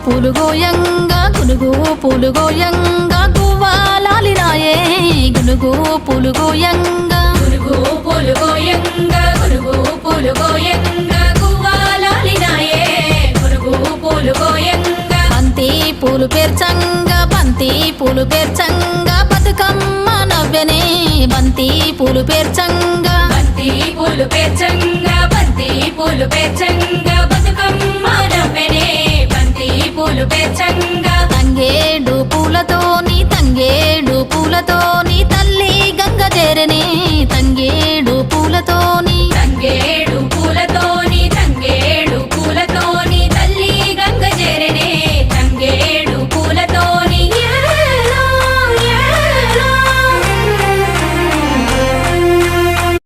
పూలు గోయంగా గునుగు పూలు గోయంగా గువ్వాలాలినాయే గునుగు పూలు గోయంగా గునుగు పూలు గోయంగా గునుగు పూలు గోయంగా గువ్వాలాలినాయే గునుగు పూలు గోయంగా బంతి పూలు పేర్చంగా బంతి పూలు పేర్చంగా బతుకమ్మ నవ్వెనే బంతి పూలు పేర్చంగా బంతి పూలు పేర్చంగా బంతి పూలు పేర్చంగా బతుకమ్మ నవ్వెనే బంతి పూలు పేర్చంగా తంగేడు పూలతోని తల్లి గంగ చేరనే తంగేడు